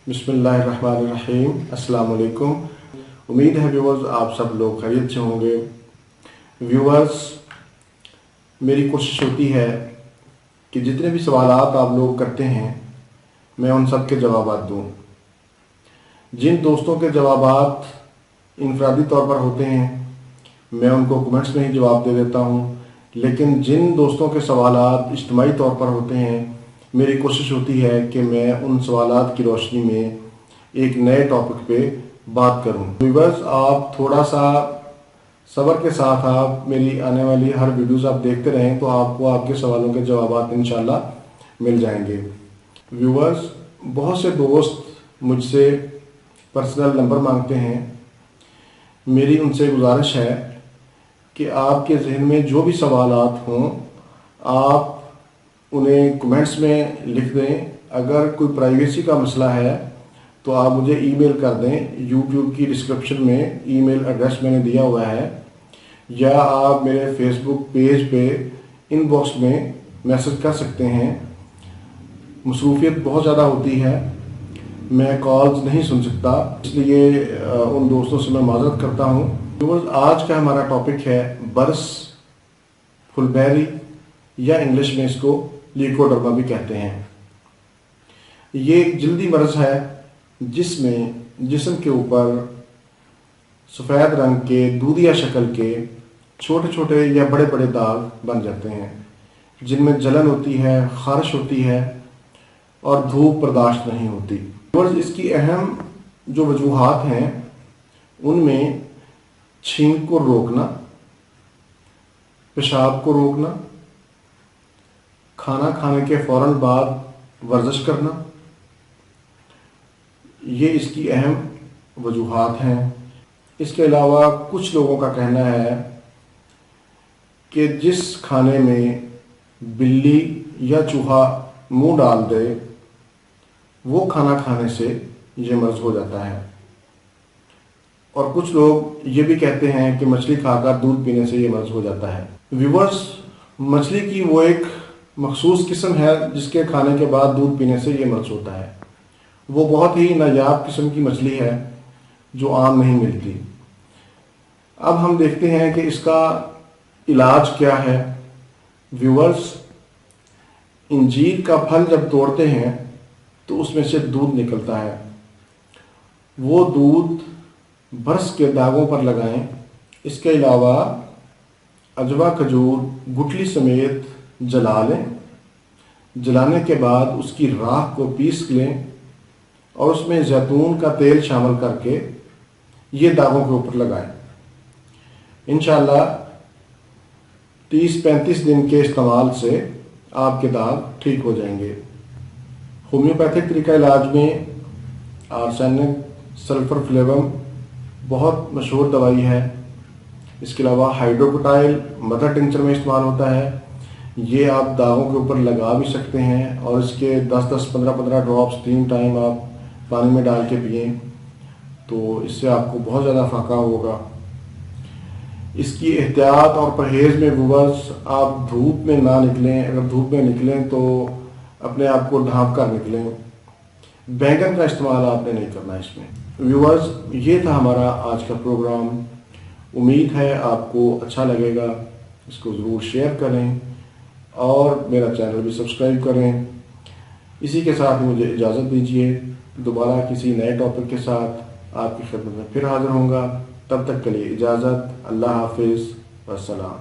बिस्मिल्लाहिर्रहमानिर्रहीम। अस्सलाम वालेकुम। उम्मीद है व्यूवर्स आप सब लोग खैरियत से होंगे। व्यूवर्स, मेरी कोशिश होती है कि जितने भी सवालात आप लोग करते हैं मैं उन सब के जवाबात दूँ। जिन दोस्तों के जवाबात इनफरादी तौर पर होते हैं मैं उनको कमेंट्स में ही जवाब दे देता हूँ, लेकिन जिन दोस्तों के सवालात इज्तिमाई तौर पर होते हैं मेरी कोशिश होती है कि मैं उन सवालात की रोशनी में एक नए टॉपिक पे बात करूं। व्यूअर्स, आप थोड़ा सा सब्र के साथ आप मेरी आने वाली हर वीडियोस आप देखते रहें तो आपको आपके सवालों के जवाबात इंशाल्लाह मिल जाएंगे। व्यूअर्स, बहुत से दोस्त मुझसे पर्सनल नंबर मांगते हैं। मेरी उनसे गुजारिश है कि आपके जहन में जो भी सवालात हों आप उन्हें कमेंट्स में लिख दें। अगर कोई प्राइवेसी का मसला है तो आप मुझे ईमेल कर दें। यूट्यूब की डिस्क्रिप्शन में ईमेल एड्रेस मैंने दिया हुआ है, या आप मेरे फेसबुक पेज पे इनबॉक्स में मैसेज कर सकते हैं। मसरूफियत बहुत ज़्यादा होती है, मैं कॉल्स नहीं सुन सकता, इसलिए उन दोस्तों से मैं माजरत करता हूँ। आज का हमारा टॉपिक है बर्स फुलबेरी, या इंग्लिश में इसको ल्यूकोडर्मा भी कहते हैं। ये एक जल्दी मर्ज है जिसमें जिस्म के ऊपर सफ़ेद रंग के दूधिया शक्ल के छोटे छोटे या बड़े बड़े दाग बन जाते हैं, जिनमें जलन होती है, खारिश होती है और धूप बर्दाश्त नहीं होती। और इसकी अहम जो वजूहात हैं उनमें छींक को रोकना, पेशाब को रोकना, खाना खाने के फ़ौरन बाद वर्जिश करना, ये इसकी अहम वजूहात हैं। इसके अलावा कुछ लोगों का कहना है कि जिस खाने में बिल्ली या चूहा मुंह डाल दे वो खाना खाने से ये मर्ज हो जाता है। और कुछ लोग ये भी कहते हैं कि मछली खाकर दूध पीने से ये मर्ज हो जाता है। व्यूअर्स, मछली की वो एक मखसूस किस्म है जिसके खाने के बाद दूध पीने से ये मर्ज होता है। वो बहुत ही नायाब किस्म की मछली है जो आम नहीं मिलती। अब हम देखते हैं कि इसका इलाज क्या है। व्यूअर्स, इंजीर का फल जब तोड़ते हैं तो उसमें से दूध निकलता है। वो दूध बर्स के दागों पर लगाएं। इसके अलावा अजवा खजूर गुठली समेत जला लें। जलाने के बाद उसकी राख को पीस लें और उसमें जैतून का तेल शामिल करके ये दागों के ऊपर लगाएं। इंशाल्लाह 30-35 दिन के इस्तेमाल से आपके दाग ठीक हो जाएंगे। होम्योपैथिक तरीका इलाज में आर्सेनिक सल्फर फ्लेवम बहुत मशहूर दवाई है। इसके अलावा हाइड्रोकोटाइल मदर टिंचर में इस्तेमाल होता है। ये आप दागों के ऊपर लगा भी सकते हैं और इसके 10-10, 15-15 ड्रॉप्स 3 टाइम आप पानी में डाल के पिएँ तो इससे आपको बहुत ज़्यादा फ़ायदा होगा। इसकी एहतियात और परहेज़ में व्यूअर्स, आप धूप में ना निकलें। अगर धूप में निकलें तो अपने आप को ढाँप कर निकलें। बैंगन का इस्तेमाल आपने नहीं करना इसमें। व्यूअर्स, ये था हमारा आज का प्रोग्राम। उम्मीद है आपको अच्छा लगेगा। इसको ज़रूर शेयर करें और मेरा चैनल भी सब्सक्राइब करें। इसी के साथ मुझे इजाज़त दीजिए। दोबारा किसी नए टॉपिक के साथ आपकी खिदमत में फिर हाज़िर होऊंगा। तब तक के लिए इजाज़त। अल्लाह हाफिज़, वस्सलाम।